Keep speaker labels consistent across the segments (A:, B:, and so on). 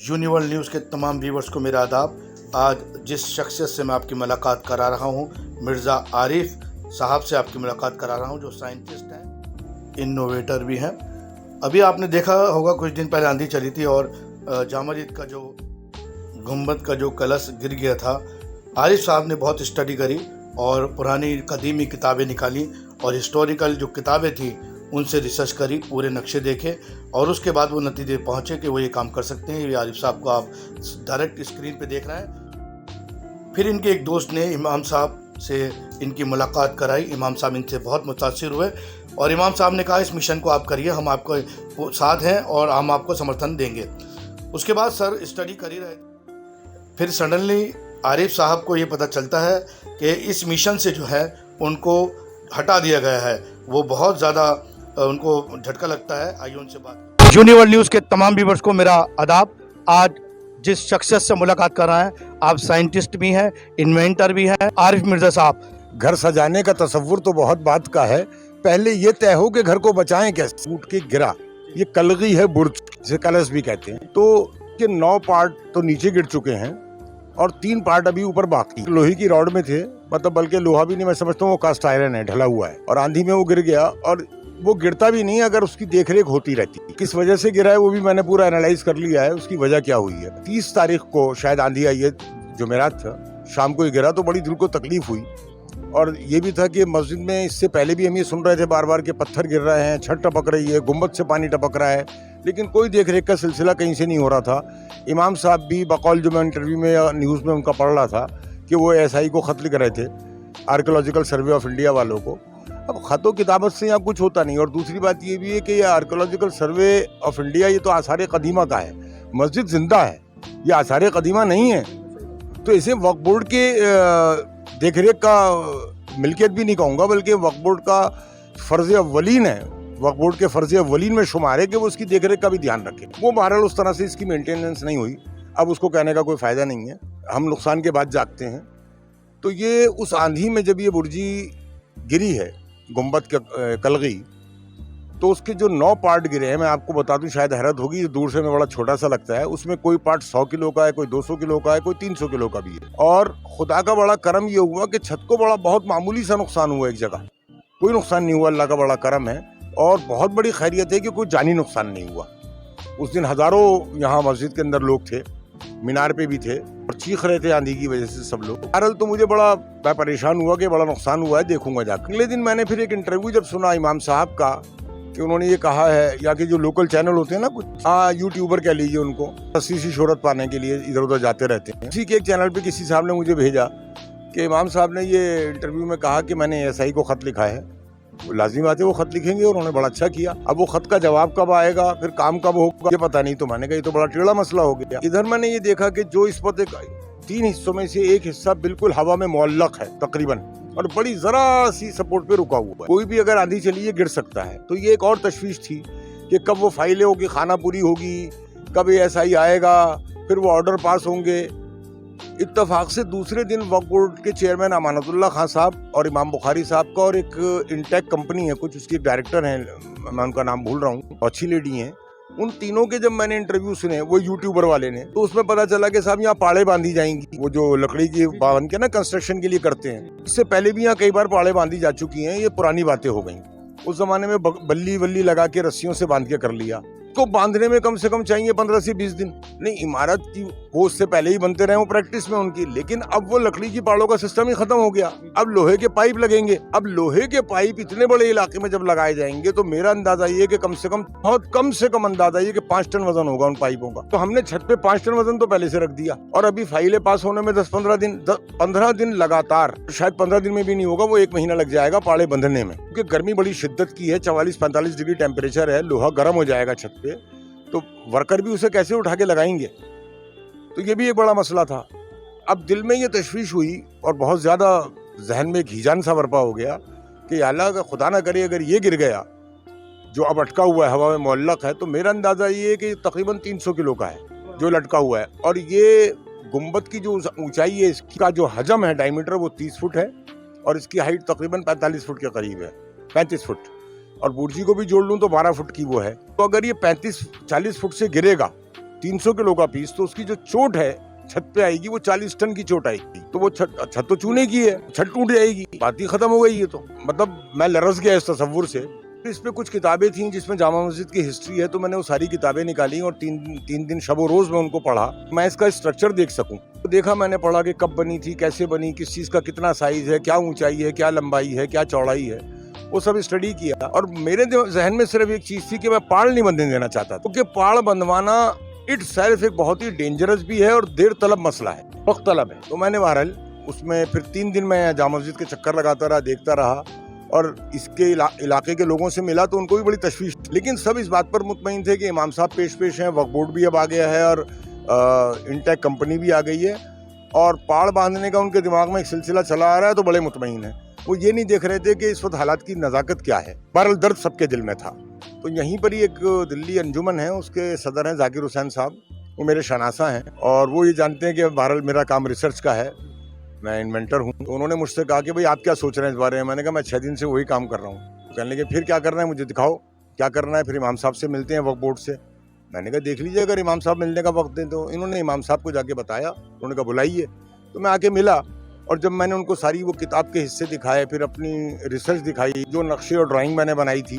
A: यूनिवर्ल news के तमाम viewers को मेरा आदाब। आज जिस शख्सियत से मैं आपकी मुलाकात करा रहा हूँ, मिर्ज़ा आरिफ साहब से आपकी मुलाकात करा रहा हूँ, जो साइंटिस्ट हैं, इनोवेटर भी हैं। अभी आपने देखा होगा कुछ दिन पहले आंधी चली थी और जामा मस्जिद का जो गुंबद का जो कलश गिर गया था। आरिफ साहब ने बहुत स्टडी करी और पुरानी कदीमी किताबें निकाली और हिस्टोरिकल जो किताबें थी उनसे रिसर्च करी, पूरे नक्शे देखे और उसके बाद वो नतीजे पहुँचे कि वो ये काम कर सकते हैं। ये आरिफ साहब को आप डायरेक्ट स्क्रीन पे देख रहे हैं। फिर इनके एक दोस्त ने इमाम साहब से इनकी मुलाकात कराई। इमाम साहब इनसे बहुत मुतासिर हुए और इमाम साहब ने कहा इस मिशन को आप करिए, हम आपको साथ हैं और हम आपको समर्थन देंगे। उसके बाद सर स्टडी कर ही रहे। फिर सडनली आरिफ साहब को ये पता चलता है कि इस मिशन से जो है उनको हटा दिया गया है। वो बहुत ज़्यादा उनको झटका लगता है। आइए उनसे बात। यूनिवर्ल न्यूज़ के तमाम व्यूवर्स को मेरा आदाब। आज जिस शख्सियत से मुलाकात कर रहे हैं, आप साइंटिस्ट भी हैं, इन्वेंटर भी हैं, आरिफ मिर्ज़ा साहब।
B: घर सजाने का तसव्वुर तो बहुत बात का है, पहले ये तय हो कि घर को बचाएं कैसे। टूट के गिरा, ये कलगी है, बुर्ज जिसे कलश भी कहते हैं। तो के 9 पार्ट तो नीचे गिर चुके हैं और 3 पार्ट अभी ऊपर बाकी। लोहे की रॉड में थे, मतलब बल्कि लोहा भी नहीं, मैं समझता हूँ वो कास्ट आयरन है, ढला हुआ है। और आंधी में वो गिर गया और वो गिरता भी नहीं अगर उसकी देखरेख होती रहती। किस वजह से गिरा है वो भी मैंने पूरा एनालाइज कर लिया है, उसकी वजह क्या हुई है। 30 तारीख को शायद आंधी आई है, जुमेरात था, शाम को ही गिरा, तो बड़ी दिल को तकलीफ हुई। और ये भी था कि मस्जिद में इससे पहले भी हम ये सुन रहे थे बार बार कि पत्थर गिर रहे हैं, छत टपक रही है, गुम्बद से पानी टपक रहा है, लेकिन कोई देखरेख का सिलसिला कहीं से नहीं हो रहा था। इमाम साहब भी बकौल, जो मैं इंटरव्यू में या न्यूज़ में उनका पढ़ रहा था कि वो SI को ख़त लिख रहे थे, आर्कियोलॉजिकल सर्वे ऑफ इंडिया वालों को। अब ख़तों किताबत से यहाँ कुछ होता नहीं। और दूसरी बात ये भी है कि ये आर्कियोलॉजिकल सर्वे ऑफ इंडिया ये तो आसार कदीमा का है, मस्जिद जिंदा है, ये आसार कदीमा नहीं है। तो इसे वक्फ बोर्ड के देखरेख का मिल्कियत भी नहीं कहूँगा, बल्कि वक्फ बोर्ड का फ़र्ज़ अव्वलीन है, वक्फ बोर्ड के फ़र्ज़ अव्वलीन में शुमार है कि वो उसकी देखरेख का भी ध्यान रखे। वो बहरहाल उस तरह से इसकी मेंटेनेंस नहीं हुई। अब उसको कहने का कोई फ़ायदा नहीं है, हम नुकसान के बाद जागते हैं। तो ये उस आंधी में जब ये बुर्जी गिरी है, गुंबद के कलगी, तो उसके जो 9 पार्ट गिरे हैं, मैं आपको बता दूं, शायद हैरत होगी, दूर से में बड़ा छोटा सा लगता है। उसमें कोई पार्ट 100 किलो का है, कोई 200 किलो का है, कोई 300 किलो का भी है। और खुदा का बड़ा करम ये हुआ कि छत को बहुत मामूली सा नुकसान हुआ, एक जगह कोई नुकसान नहीं हुआ, अल्लाह का बड़ा करम है। और बहुत बड़ी खैरियत है कि कोई जानी नुकसान नहीं हुआ। उस दिन हज़ारों यहाँ मस्जिद के अंदर लोग थे, मीनार पे भी थे और चीख रहे थे आंधी की वजह से सब लोग। बहरहाल तो मुझे बड़ा परेशान हुआ कि बड़ा नुकसान हुआ है, देखूंगा जाकर। अगले दिन मैंने फिर एक इंटरव्यू जब सुना इमाम साहब का कि उन्होंने ये कहा है, या कि जो लोकल चैनल होते हैं ना, कुछ यूट्यूबर कह लीजिए, उनको हंसी सी शोहरत पाने के लिए इधर उधर जाते रहते हैं। इसी के एक चैनल पे किसी साहब ने मुझे भेजा कि इमाम साहब ने ये इंटरव्यू में कहा कि मैंने SI को ख़त लिखा है। लाजिमी बात है, वो ख़त लिखेंगे और उन्होंने बड़ा अच्छा किया। अब वो ख़त का जवाब कब आएगा, फिर काम कब होगा, ये पता नहीं। तो मैंने कहा ये तो बड़ा टेढ़ा मसला हो गया। इधर मैंने ये देखा कि जो इस पर 3 हिस्सों में से एक हिस्सा बिल्कुल हवा में मुअल्लक है तकरीबन, और बड़ी जरा सी सपोर्ट पे रुका हुआ है। कोई भी अगर आंधी चली ये गिर सकता है। तो ये एक और तशवीश थी कि कब वो फाइलें होगी, खाना पूरी होगी, कब ये SI आएगा, फिर वो ऑर्डर पास होंगे। इत्तफाक से दूसरे दिन वक्फ बोर्ड के चेयरमैन अमानतुल्लाह खान साहब और इमाम बुखारी साहब का, और एक इंटेक कंपनी है कुछ, उसकी डायरेक्टर हैं, मैं उनका नाम भूल रहा हूँ, अच्छी लेडी हैं, उन तीनों के जब मैंने इंटरव्यू सुने, वो यूट्यूबर वाले ने, तो उसमें पता चला कि साहब यहाँ पाड़े बांधी जाएंगी। वो जो लकड़ी की बांध के ना कंस्ट्रक्शन के लिए करते हैं, इससे पहले भी यहाँ कई बार पाड़े बांधी जा चुकी हैं। ये पुरानी बातें हो गई। उस जमाने में बल्ली वल्ली लगा के रस्सियों से बांध के कर लिया। को बांधने में कम से कम चाहिए 15 से 20 दिन। नहीं, इमारत की वो उससे पहले ही बनते रहे, वो प्रैक्टिस में उनकी। लेकिन अब वो लकड़ी की पाड़ों का सिस्टम ही खत्म हो गया। अब लोहे के पाइप लगेंगे। अब लोहे के पाइप इतने बड़े इलाके में जब लगाए जाएंगे तो मेरा अंदाजा ये कि कम से कम, बहुत कम से कम अंदाजा ये कि 5 टन वजन होगा उन पाइपों का। तो हमने छत पे 5 टन वजन तो पहले से रख दिया, और अभी फाइलें पास होने में 15 दिन लगातार, शायद 15 दिन में भी नहीं होगा, वो 1 महीना लग जाएगा पाड़े बंधने में, क्योंकि गर्मी बड़ी शिद्दत की है। 44-45 डिग्री टेम्परेचर है, लोहा गर्म हो जाएगा छत पे, तो वर्कर भी उसे कैसे उठा के लगाएंगे। तो ये भी एक बड़ा मसला था। अब दिल में ये तशवीश हुई और बहुत ज़्यादा जहन में घीजान सा बरपा हो गया कि अल्लाह का खुदा ना करे अगर ये गिर गया, जो अब अटका हुआ है, हवा में मुअल्लक है, तो मेरा अंदाज़ा ये है कि तकरीबन 300 किलो का है जो लटका हुआ है। और ये गुंबद की जो ऊंचाई है, इसका जो हजम है, डायमीटर, वो 30 फुट है और इसकी हाइट तकरीबन 45 फुट के करीब है, 35 फुट। और बुर्जी को भी जोड़ लूँ तो 12 फुट की वो है। तो अगर ये 35-40 फुट से गिरेगा 300 किलो का पीस, तो उसकी जो चोट है छत पे आएगी वो 40 टन की चोट आएगी। तो वो छत तो चूने की है, छत टूट जाएगी, बात ही खत्म हो गई। ये तो मतलब मैं लरस गया इस तस्वुर से। इस पे कुछ किताबें थी जिसमें जामा मस्जिद की हिस्ट्री है, तो मैंने वो सारी किताबें निकाली और तीन दिन शब रोज में उनको पढ़ा, मैं इसका स्ट्रक्चर देख सकूं। तो देखा मैंने, पढ़ा कि कब बनी थी, कैसे बनी, किस चीज का कितना साइज है, क्या ऊंचाई है, क्या लंबाई है, क्या चौड़ाई है, वो सब स्टडी किया। और मेरे जहन में सिर्फ एक चीज थी कि मैं पाड़ नहीं बंधने देना चाहता, क्योंकि पाड़ बंधवाना इट सेल्फ एक बहुत ही डेंजरस भी है और देर तलब मसला है, वक्त तलब है। तो मैंने बहरहाल उसमें फिर 3 दिन मैं जामा मस्जिद के चक्कर लगाता रहा, देखता रहा, और इसके इलाके के लोगों से मिला तो उनको भी बड़ी तशवीश, लेकिन सब इस बात पर मुतमईन थे कि इमाम साहब पेश हैं, वक्फ बोर्ड भी अब आ गया है और इंटेक कंपनी भी आ गई है, और पाड़ बांधने का उनके दिमाग में एक सिलसिला चला आ रहा है, तो बड़े मुतमईन है। वो ये नहीं देख रहे थे कि इस वक्त हालात की नज़ाकत क्या है। बहरहाल दर्द सबके दिल में था। तो यहीं पर ही एक दिल्ली अंजुमन है, उसके सदर हैं जाकिर हुसैन साहब, वो मेरे शनासा हैं और वो ये जानते हैं कि बहरहाल मेरा काम रिसर्च का है, मैं इन्वेंटर हूँ। तो उन्होंने मुझसे कहा कि भाई आप क्या सोच रहे हैं इस बारे में। मैंने कहा मैं 6 दिन से वही काम कर रहा हूँ। कहने लगे फिर क्या करना है, मुझे दिखाओ क्या करना है। फिर इमाम साहब से मिलते हैं वक्फ बोर्ड से। मैंने कहा देख लीजिए, अगर इमाम साहब मिलने का वक्त दें तो। इन्होंने इमाम साहब को जाके बताया, उन्होंने कहा बुलाइए। तो मैं आके मिला और जब मैंने उनको सारी वो किताब के हिस्से दिखाए, फिर अपनी रिसर्च दिखाई, जो नक्शे और ड्राइंग मैंने बनाई थी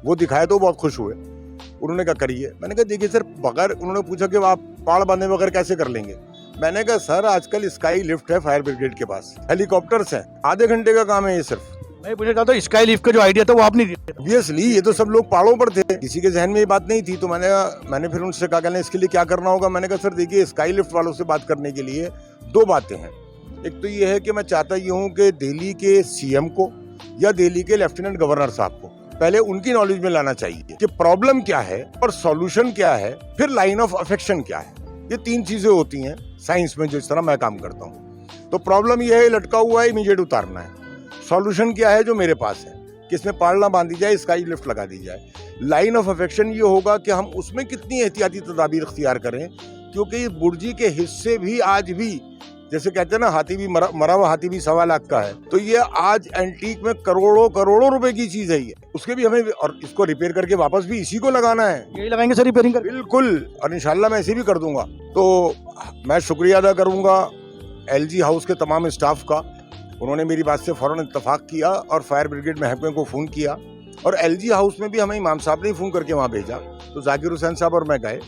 B: वो दिखाया, तो बहुत खुश हुए। उन्होंने कहा करिए। मैंने कहा देखिए सर, बगैर, उन्होंने पूछा कि आप पाड़ बांधे बगैर कैसे कर लेंगे। मैंने कहा सर आजकल स्काई लिफ्ट है फायर ब्रिगेड के पास, हेलीकॉप्टर्स हैं, आधे घंटे का काम है ये सिर्फ।
A: मैं पूछना चाहता हूँ, स्काई लिफ्ट का जो आइडिया था वो आपने दिया?
B: ऑब्वियसली ये तो सब लोग पहाड़ों पर थे, किसी के जहन में ये बात नहीं थी। तो मैंने फिर उनसे कहा कहने इसके लिए क्या करना होगा। मैंने कहा सर देखिए, स्काई लिफ्ट वालों से बात करने के लिए 2 बातें हैं। एक तो ये है कि मैं चाहता ये हूँ कि दिल्ली के सीएम को या दिल्ली के लेफ्टिनेंट गवर्नर साहब को पहले उनकी नॉलेज में लाना चाहिए कि प्रॉब्लम क्या है और सॉल्यूशन क्या है, फिर लाइन ऑफ अफेक्शन क्या है। ये 3 चीजें होती हैं साइंस में, जिस तरह मैं काम करता हूँ। तो प्रॉब्लम ये है, लटका हुआ है, इमीडिएट उतारना है। सॉल्यूशन क्या है जो मेरे पास है, कि इसमें पाड़ना बांधी जाए, स्काई लिफ्ट लगा दी जाए। लाइन ऑफ अफेक्शन ये होगा कि हम उसमें कितनी एहतियाती तदाबीर इख्तियार करें, क्योंकि इस बुर्जी के हिस्से भी आज भी, जैसे कहते हैं ना, हाथी भी मरा हुआ हाथी भी 1.25 लाख का है। तो ये आज एंटीक में करोड़ों रुपए की चीज है ये, उसके भी हमें, और इसको रिपेयर करके वापस भी इसी को लगाना है।
A: यही लगाएंगे सर रिपेयरिंग कर?
B: बिल्कुल, और इंशाल्लाह मैं ऐसे भी कर दूंगा। तो मैं शुक्रिया अदा करूंगा LG हाउस के तमाम स्टाफ का। उन्होंने मेरी बात से फौरन इत्तफाक किया और फायर ब्रिगेड महकमे को फ़ोन किया, और LG हाउस में भी हमें इमाम साहब ने फ़ोन करके वहाँ भेजा। तो जाकिर हुसैन साहब और मैं गए,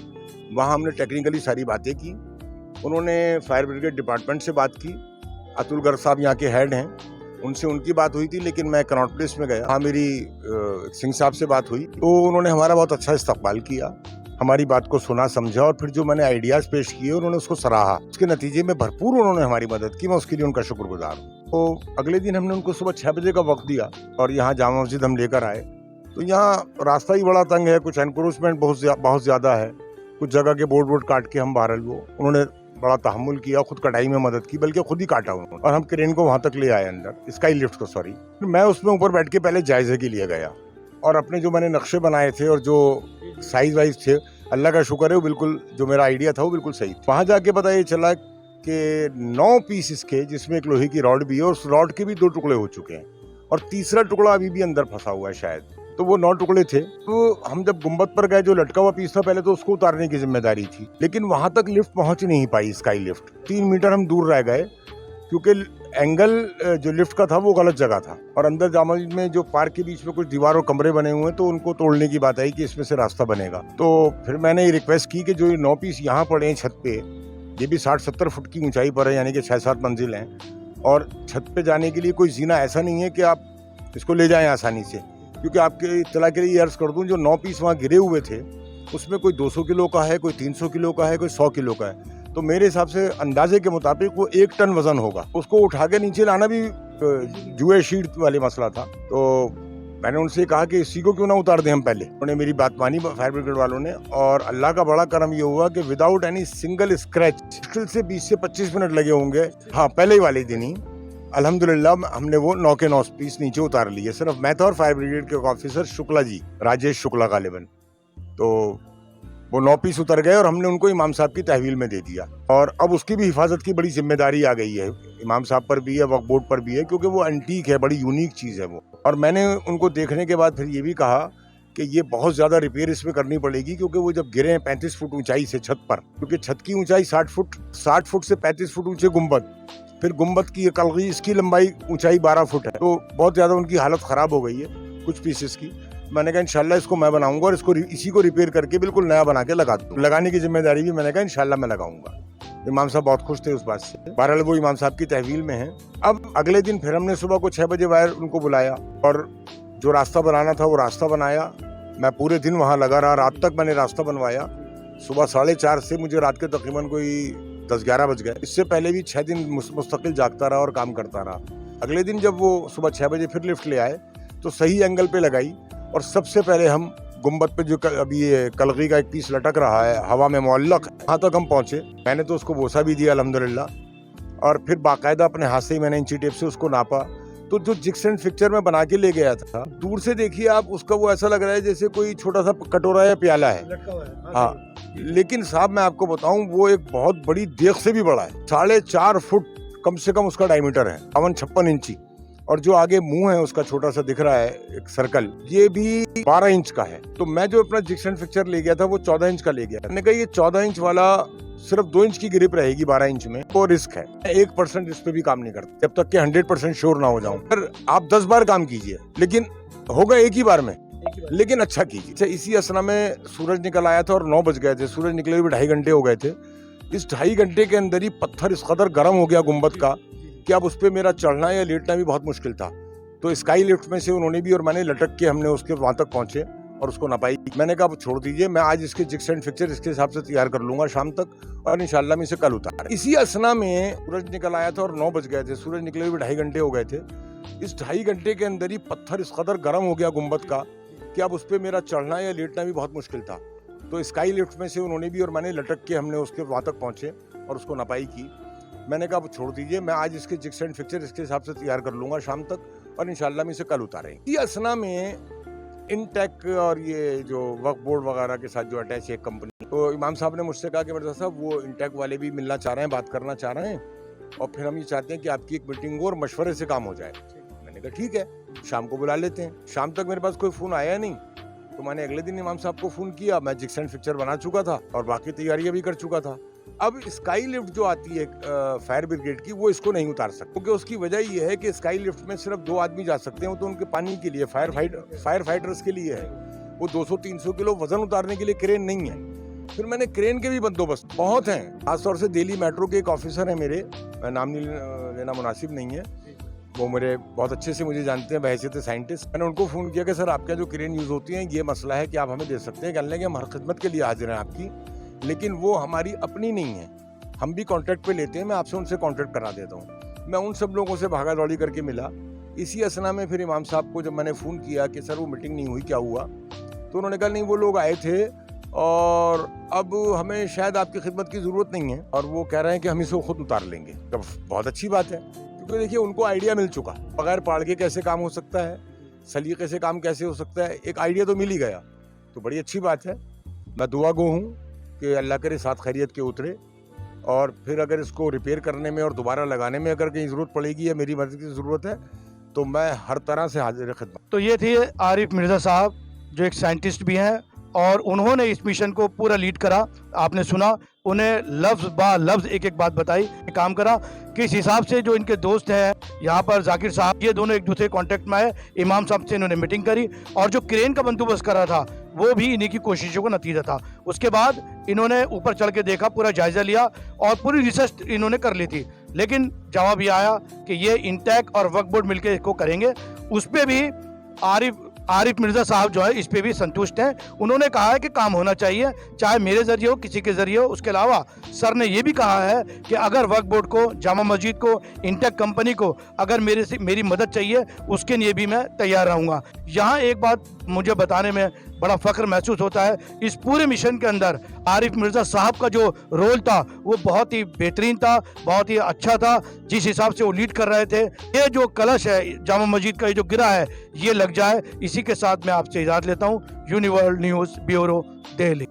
B: वहाँ हमने टेक्निकली सारी बातें की। उन्होंने फायर ब्रिगेड डिपार्टमेंट से बात की, अतुल गर्ग साहब यहाँ के हेड हैं, उनसे उनकी बात हुई थी, लेकिन मैं कनॉट प्लेस में गया, हाँ मेरी सिंह साहब से बात हुई। तो उन्होंने हमारा बहुत अच्छा इस्तकबाल किया, हमारी बात को सुना समझा, और फिर जो मैंने आइडियाज़ पेश किए उन्होंने उसको सराहा। उसके नतीजे में भरपूर उन्होंने हमारी मदद की, मैं उसके लिए उनका शुक्रगुजार हूँ। तो अगले दिन हमने उनको सुबह 6 बजे का वक्त दिया और यहाँ जामा मस्जिद हम लेकर आए। तो यहाँ रास्ता ही बड़ा तंग है, कुछ एनक्रोचमेंट बहुत ज़्यादा है, कुछ जगह के बोर्ड काट के हम बहरहाल, वो उन्होंने बड़ा तहम्मुल किया, खुद कटाई में मदद की, बल्कि खुद ही काटा उन्होंने, और हम क्रेन को वहाँ तक ले आए अंदर, स्काई लिफ्ट को, सॉरी। मैं उसमें ऊपर बैठ के पहले जायजे के लिए गया, और अपने जो मैंने नक्शे बनाए थे और जो साइज वाइज थे, अल्लाह का शुक्र है वो बिल्कुल, जो मेरा आइडिया था वो बिल्कुल सही। वहाँ जाके पता ये चला कि 9 पीस इसके, जिसमें एक लोहे की रॉड भी है, और उस रॉड के भी 2 टुकड़े हो चुके हैं, और तीसरा टुकड़ा अभी भी अंदर फंसा हुआ है शायद। तो वो 9 टुकड़े थे। तो हम जब गुम्बद पर गए, जो लटका हुआ पीस था पहले, तो उसको उतारने की जिम्मेदारी थी, लेकिन वहां तक लिफ्ट पहुंच नहीं पाई, स्काई लिफ्ट। 3 मीटर हम दूर रह गए, क्योंकि एंगल जो लिफ्ट का था वो गलत जगह था, और अंदर जामा मस्जिद में जो पार्क के बीच में कुछ दीवार और कमरे बने हुए हैं, तो उनको तोड़ने की बात आई कि इसमें से रास्ता बनेगा। तो फिर मैंने ये रिक्वेस्ट की कि जो ये 9 पीस यहाँ पड़े हैं छत पे, ये भी 60-70 फुट की ऊंचाई पर है, यानी कि 6-7 मंजिल हैं, और छत पे जाने के लिए कोई जीना ऐसा नहीं है कि आप इसको ले जाएं आसानी से। क्योंकि आपके इत्तला के लिए अर्ज कर दूं, जो 9 पीस वहाँ गिरे हुए थे, उसमें कोई 200 किलो का है, कोई 300 किलो का है, कोई 100 किलो का है। तो मेरे हिसाब से अंदाजे के मुताबिक वो 1 टन वजन होगा। उसको उठा के नीचे लाना भी जुए शीट वाली मसला था। तो मैंने उनसे कहा कि इसी को क्यों ना उतार दें हम पहले। उन्होंने मेरी बात मानी फायर ब्रिगेड वालों ने, और अल्लाह का बड़ा करम ये हुआ कि विदाउट एनी सिंगल स्क्रैच, मुश्किल से 20 से 25 मिनट लगे होंगे, हाँ पहले ही वाले दिन ही, अल्हम्दुलिल्लाह हमने वो 9 के 9 पीस नीचे उतार लिए। सिर्फ मैं था और फायर ब्रिगेड के ऑफिसर शुक्ला जी, राजेश शुक्ला गालिबन। तो वो 9 पीस उतर गए और हमने उनको इमाम साहब की तहवील में दे दिया, और अब उसकी भी हिफाजत की बड़ी जिम्मेदारी आ गई है, इमाम साहब पर भी है, वक्फ बोर्ड पर भी है, क्योंकि वो एंटीक है, बड़ी यूनिक चीज़ है वो। और मैंने उनको देखने के बाद फिर ये भी कहा कि ये बहुत ज़्यादा रिपेयर इसमें करनी पड़ेगी, क्योंकि वो जब गिरे हैं 35 फुट ऊंचाई से छत पर, क्योंकि छत की ऊंचाई 60 फुट से 35 फुट ऊंचे गुंबद, फिर गुंबद की ये कलगी, इसकी लंबाई ऊंचाई 12 फुट है, तो बहुत ज़्यादा उनकी हालत ख़राब हो गई है कुछ पीसेस की। मैंने कहा इंशाल्लाह इसको मैं बनाऊंगा और इसको इसी को रिपेयर करके बिल्कुल नया बना के लगाने की जिम्मेदारी भी मैंने कहा इंशाल्लाह मैं लगाऊंगा। इमाम साहब बहुत खुश थे उस बात से। बहरहाल वो इमाम साहब की तहवील में है। अब अगले दिन फिर हमने सुबह को 6 बजे वायर उनको बुलाया और जो रास्ता बनाना था वो रास्ता बनाया। मैं पूरे दिन वहाँ लगा रहा, रात तक मैंने रास्ता बनवाया। सुबह 4:30 से मुझे रात के तकरीबन कोई 10-11 बज गए। इससे पहले भी 6 दिन मुस्तकिल जागता रहा और काम करता रहा। अगले दिन जब वो सुबह 6 बजे फिर लिफ्ट ले आए तो सही एंगल पे लगाई और सबसे पहले हम गुंबद पे जो अभी ये कलगी का एक पीस लटक रहा है हवा में मुअल्लक, वहाँ तक हम पहुँचे। मैंने तो उसको बोसा भी दिया अल्हम्दुलिल्लाह, और फिर बाकायदा अपने हाथ से ही मैंने इंची टेप से उसको नापा। तो जो जिक्स एंड फिक्चर में बना के ले गया था, दूर से देखिए आप, उसका वो ऐसा लग रहा है जैसे कोई छोटा सा कटोरा या प्याला है। हाँ, लेकिन साहब मैं आपको बताऊं वो एक बहुत बड़ी देख से भी बड़ा है। 4.5 फुट कम से कम उसका डायमीटर है, 56 इंची। और जो आगे मुंह है उसका छोटा सा दिख रहा है एक सर्कल, ये भी 12 इंच का है। तो मैं जो अपना जिक्स एंड फिक्चर ले गया था वो 14 इंच का ले गया। मैंने कहा ये 14 इंच वाला सिर्फ 2 इंच की ग्रिप रहेगी 12 इंच में, वो रिस्क है। 1% इस पे भी काम नहीं करता जब तक कि 100% श्योर ना हो जाऊं। पर आप 10 बार काम कीजिए, लेकिन होगा एक ही बार में, लेकिन अच्छा कीजिए। इसी असना में सूरज निकल आया था और 9 बज गए थे। सूरज निकले हुए 2.5 घंटे हो गए थे। इस 2.5 घंटे के अंदर ही पत्थर इस कदर गर्म हो गया गुंबद का कि अब उस पर मेरा चढ़ना या लेटना भी बहुत मुश्किल था। तो स्काई लिफ्ट में से उन्होंने भी और मैंने लटक के हमने उसके वहां तक पहुंचे और उसको नपाई। मैंने कहा छोड़ दीजिए, मैं आज इसके जिक्स एंड फिक्चर इसके हिसाब से तैयार कर लूंगा शाम तक, और इंशाल्लाह मैं इसे कल उतार। इसी असना में सूरज निकल आया था और 9 बज गए थे। सूरज निकले हुए 2.5 घंटे हो गए थे। इस 2.5 घंटे के अंदर ही पत्थर इस कदर गर्म हो गया गुंबद का कि अब उस पर मेरा चढ़ना या लेटना भी बहुत मुश्किल था। तो स्काई लिफ्ट में से उन्होंने भी और मैंने लटक के हमने उसके वहां तक पहुंचे और उसको नपाई की। मैंने कहा छोड़ दीजिए, मैं आज इसके जिक्स एंड फिक्चर इसके हिसाब से तैयार कर लूंगा शाम तक, और इंशाल्लाह मैं इसे कल उतारेंगे। ये असना में इनटेक और ये जो वर्क बोर्ड वगैरह के साथ जो अटैच है कंपनी, तो इमाम साहब ने मुझसे कहा कि मिर्जा साहब वो इनटेक वाले भी मिलना चाह रहे हैं, बात करना चाह रहे हैं, और फिर हम ये चाहते हैं कि आपकी एक मीटिंग हो और मशवरे से काम हो जाए। मैंने कहा ठीक है, शाम को बुला लेते हैं। शाम तक मेरे पास कोई फ़ोन आया नहीं, तो मैंने अगले दिन इमाम साहब को फ़ोन किया। मैं जिक्स एंड फिक्चर बना चुका था और बाकी तैयारियां भी कर चुका था। अब स्काई लिफ्ट जो आती है फायर ब्रिगेड की, वो इसको नहीं उतार सकती, क्योंकि उसकी वजह ये है कि स्काई लिफ्ट में सिर्फ 2 आदमी जा सकते हैं। तो उनके पानी के लिए, फायर फाइटर्स के लिए है। वो 200-300 किलो वजन उतारने के लिए क्रेन नहीं है। फिर मैंने क्रेन के भी बंदोबस्त बहुत हैं। खासतौर से दिल्ली मेट्रो के एक ऑफिसर है मेरे, मैं नाम नहीं लेना मुनासिब नहीं है, वो मेरे बहुत अच्छे से मुझे जानते हैं बहैसियत साइंटिस्ट। मैंने उनको फ़ोन किया कि सर आपके जो क्रेन यूज़ होती हैं ये मसला है कि आप हमें दे सकते हैं। कहने लगे हम हर खिदमत के लिए हाजिर हैं आपकी, लेकिन वो हमारी अपनी नहीं है, हम भी कॉन्ट्रैक्ट पे लेते हैं, मैं आपसे उनसे कॉन्ट्रैक्ट करा देता हूँ। मैं उन सब लोगों से भागा दौड़ी करके मिला। इसी असना में फिर इमाम साहब को जब मैंने फ़ोन किया कि सर वो मीटिंग नहीं हुई, क्या हुआ, तो उन्होंने कहा नहीं वो लोग आए थे और अब हमें शायद आपकी खिदमत की ज़रूरत नहीं है, और वो कह रहे हैं कि हम इसे खुद उतार लेंगे। तो बहुत अच्छी बात है, क्योंकि देखिए उनको आइडिया मिल चुका, बगैर पाड़ के कैसे काम हो सकता है, सलीके से काम कैसे हो सकता है, एक आइडिया तो मिल ही गया। तो बड़ी अच्छी बात है। मैं दुआ गो हूँ कि अल्लाह करे साथ खैरियत के उतरे, और फिर अगर इसको रिपेयर करने में और दोबारा लगाने में अगर कहीं ज़रूरत पड़ेगी या मेरी मदद की ज़रूरत है तो मैं हर तरह से हाजिर खिदमत।
A: तो ये थे आरिफ मिर्ज़ा साहब, जो एक साइंटिस्ट भी हैं, और उन्होंने इस मिशन को पूरा लीड करा। आपने सुना, उन्हें लफ्ज़ बा लफ्ज़ एक एक बात बताई, काम करा। किस हिसाब से जो इनके दोस्त हैं यहाँ पर जाकिर साहब, ये दोनों एक दूसरे कॉन्टेक्ट में आए। इमाम साहब से इन्होंने मीटिंग करी, और जो क्रेन का बंदोबस्त करा था वो भी इन्हीं की कोशिशों का नतीजा था। उसके बाद इन्होंने ऊपर चढ़ के देखा, पूरा जायजा लिया और पूरी रिसर्च इन्होंने कर ली थी, लेकिन जवाब ये आया कि ये इनटेक और वर्क बोर्ड मिलकर इसको करेंगे। उस पर भी आरिफ मिर्ज़ा साहब जो है इस पे भी संतुष्ट हैं। उन्होंने कहा है कि काम होना चाहिए, चाहे मेरे जरिए हो, किसी के जरिए हो। उसके अलावा सर ने ये भी कहा है कि अगर वर्क बोर्ड को, जामा मस्जिद को, इनटेक कंपनी को अगर मेरी मदद चाहिए, उसके लिए भी मैं तैयार रहूँगा। यहाँ एक बात मुझे बताने में बड़ा फ़ख्र महसूस होता है, इस पूरे मिशन के अंदर आरिफ मिर्ज़ा साहब का जो रोल था वो बहुत ही बेहतरीन था, बहुत ही अच्छा था। जिस हिसाब से वो लीड कर रहे थे, ये जो कलश है जामा मस्जिद का, ये जो गिरा है, ये लग जाए। इसी के साथ मैं आपसे इजाज़त लेता हूँ। यूनिवर्ल्ड न्यूज़ ब्यूरो, दिल्ली।